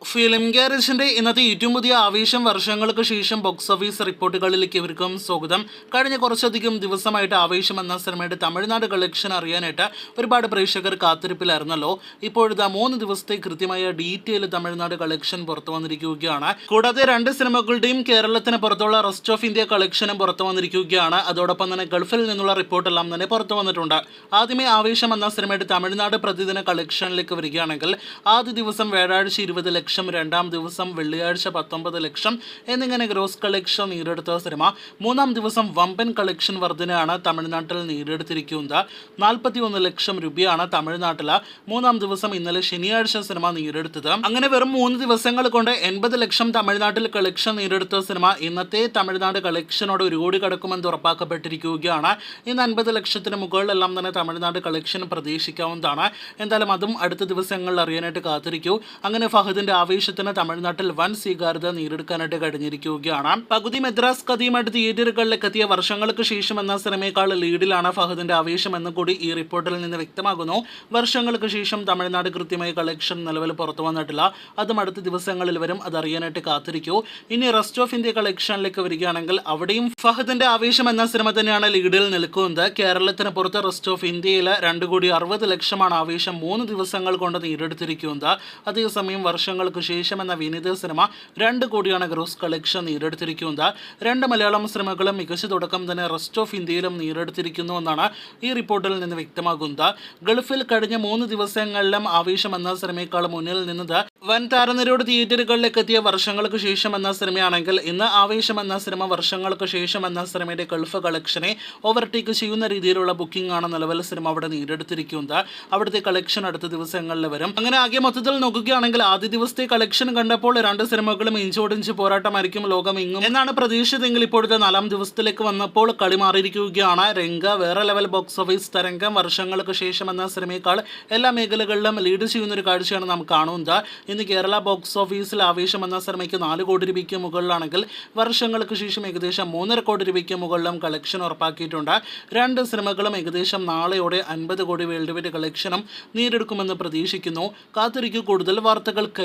Film ഗാരേജിന്റെ ഇന്നത്തെ ഏറ്റവും പുതിയ ആവേശം വർഷങ്ങൾക്ക് ശേഷം ബോക്സ് ഓഫീസ് റിപ്പോർട്ടുകളിലേക്ക് ഇവർക്കും സ്വാഗതം. കഴിഞ്ഞ കുറച്ചധികം ദിവസമായിട്ട് ആവേശം എന്ന സിനിമയുടെ തമിഴ്നാട് കളക്ഷൻ അറിയാനായിട്ട് ഒരുപാട് പ്രേക്ഷകർ കാത്തിരിപ്പിലായിരുന്നല്ലോ. ഇപ്പോഴത്തെ 3 ദിവസത്തെ കൃത്യമായ ഡീറ്റെയിൽ തമിഴ്നാട് കളക്ഷൻ പുറത്തു വന്നിരിക്കുകയാണ്. കൂടാതെ 2 സിനിമകളുടെയും കേരളത്തിന് പുറത്തുള്ള റെസ്റ്റ് ഓഫ് ഇന്ത്യ കളക്ഷനും പുറത്തു വന്നിരിക്കുകയാണ്. അതോടൊപ്പം തന്നെ ഗൾഫിൽ നിന്നുള്ള റിപ്പോർട്ടെല്ലാം തന്നെ പുറത്തു വന്നിട്ടുണ്ട്. ആദ്യമേ ആവേശം എന്ന സിനിമയുടെ തമിഴ്നാട് പ്രതിദിന കളക്ഷനിലേക്ക് വരികയാണെങ്കിൽ ആദ്യ ദിവസം വ്യാഴാഴ്ച 20 ലക്ഷം, രണ്ടാം ദിവസം വെള്ളിയാഴ്ച 19 ലക്ഷം എന്നിങ്ങനെ ഗ്രോസ് കളക്ഷൻ നേടിയെടുത്ത സിനിമ മൂന്നാം ദിവസം വമ്പൻ കളക്ഷൻ വർധനയാണ് തമിഴ്നാട്ടിൽ നേടിയെടുത്തിരിക്കുന്നത്. 41 ലക്ഷം രൂപയാണ് തമിഴ്നാട്ടിൽ മൂന്നാം ദിവസം ഇന്നലെ ശനിയാഴ്ച സിനിമ നേടിയെടുത്തത്. അങ്ങനെ വെറും 3 ദിവസങ്ങൾ കൊണ്ട് 80 ലക്ഷം തമിഴ്നാട്ടിൽ കളക്ഷൻ നേടിയെടുത്ത സിനിമ ഇന്നത്തെ തമിഴ്നാട് കളക്ഷനോട് 1 കോടി കടക്കുമെന്ന് ഉറപ്പാക്കപ്പെട്ടിരിക്കുകയാണ്. ഇന്ന് 50 ലക്ഷത്തിന് മുകളിലെല്ലാം തന്നെ തമിഴ്നാട് കളക്ഷൻ പ്രതീക്ഷിക്കാവുന്നതാണ്. എന്തായാലും അതും അടുത്ത ദിവസങ്ങളിൽ അറിയാനായിട്ട് കാത്തിരിക്കൂ. അങ്ങനെ ഫഹദിന്റെ ആവേശത്തിന് തമിഴ്നാട്ടിൽ വൻ സ്വീകാര്യത നേടിയെടുക്കാനായിട്ട് കഴിഞ്ഞിരിക്കുകയാണ്. പകുതി മദ്രാസ് കഥയുമായിട്ട് തിയേറ്ററുകളിലേക്ക് എത്തിയ വർഷങ്ങൾക്ക് ശേഷം എന്ന സിനിമയേക്കാൾ ലീഡിലാണ് ഫഹദിന്റെ ആവേശം എന്ന് കൂടി ഈ റിപ്പോർട്ടിൽ നിന്ന് വ്യക്തമാകുന്നു. വർഷങ്ങൾക്ക് ശേഷം തമിഴ്നാട് കൃത്യമായ കളക്ഷൻ നിലവിൽ പുറത്തു വന്നിട്ടില്ല. അതും അടുത്ത ദിവസങ്ങളിൽ വരും. അതറിയാനായിട്ട് കാത്തിരിക്കൂ. ഇനി റെസ്റ്റ് ഓഫ് ഇന്ത്യ കളക്ഷനിലേക്ക് വരികയാണെങ്കിൽ അവിടെയും ഫഹദിന്റെ ആവേശം എന്ന സിനിമ തന്നെയാണ് ലീഡിൽ നിൽക്കുന്നത്. കേരളത്തിന് പുറത്ത് റെസ്റ്റ് ഓഫ് ഇന്ത്യയിൽ 2,60 ലക്ഷമാണ് ആവേശം 3 ദിവസങ്ങൾ കൊണ്ട് നേടിയെടുത്തിരിക്കുന്നത്. അതേസമയം വർഷങ്ങൾക്ക് ശേഷം എന്ന വിനീത് സിനിമ 2 കോടിയാണ് ഗ്രോസ് കളക്ഷൻ നേടിയെടുത്തിരിക്കുന്നത്. 2 മലയാളം സിനിമകളും മികച്ച തുടക്കം തന്നെ റെസ്റ്റ് ഓഫ് ഇന്ത്യയിലും നേടിയെടുത്തിരിക്കുന്നു എന്നാണ് ഈ റിപ്പോർട്ടിൽ നിന്ന് വ്യക്തമാകുന്നത്. ഗൾഫിൽ കഴിഞ്ഞ 3 ദിവസങ്ങളിലും ആവേശം എന്ന സിനിമയേക്കാൾ മുന്നിൽ നിന്നത് വൻ താരനിരയോട് തിയേറ്ററുകളിലേക്ക് എത്തിയ വർഷങ്ങൾക്ക് ശേഷം എന്ന സിനിമയാണെങ്കിൽ ഇന്ന് ആവേശം എന്ന സിനിമ വർഷങ്ങൾക്ക് ശേഷം എന്ന സിനിമയുടെ ഗൾഫ് കളക്ഷനെ ഓവർടേക്ക് ചെയ്യുന്ന രീതിയിലുള്ള ബുക്കിംഗ് ആണ് നിലവിൽ സിനിമ അവിടെ നേടിയെടുത്തിരിക്കുന്നത്. അവിടുത്തെ കളക്ഷൻ അടുത്ത ദിവസങ്ങളിൽ വരും. അങ്ങനെ ആകെ മൊത്തത്തിൽ നോക്കുകയാണെങ്കിൽ ആദ്യ ദിവസത്തെ കളക്ഷൻ കണ്ടപ്പോൾ 2 സിനിമകളും ഇഞ്ചോടിഞ്ച് പോരാട്ടമായിരിക്കും ലോകമെങ്ങും എന്നാണ് പ്രതീക്ഷിച്ചതെങ്കിൽ ഇപ്പോഴത്തെ 4ാം ദിവസത്തിലേക്ക് വന്നപ്പോൾ കളി മാറിയിരിക്കുകയാണ്. രംഗ വേറെ ലെവൽ ബോക്സ് ഓഫീസ് തരംഗം വർഷങ്ങൾക്ക് ശേഷം എന്ന സിനിമയേക്കാൾ എല്ലാ മേഖലകളിലും ലീഡ് ചെയ്യുന്ന ഒരു കാഴ്ചയാണ് നാം കാണുന്നത്. ഇന്ന് കേരള ബോക്സ് ഓഫീസിൽ ആവേശം എന്ന സിനിമയ്ക്ക് 4 കോടി രൂപയ്ക്ക് മുകളിലാണെങ്കിൽ വർഷങ്ങൾക്ക് ശേഷം ഏകദേശം 3.5 കോടി രൂപയ്ക്ക് മുകളിലും കളക്ഷൻ ഉറപ്പാക്കിയിട്ടുണ്ട്. 2 സിനിമകളും ഏകദേശം നാളെയോടെ 50 കോടി വേൾഡ് വൈഡ് കളക്ഷനും നേടിയെടുക്കുമെന്ന് പ്രതീക്ഷിക്കുന്നു. കാത്തിരിക്കൂ കൂടുതൽ വാർത്തകൾക്ക്.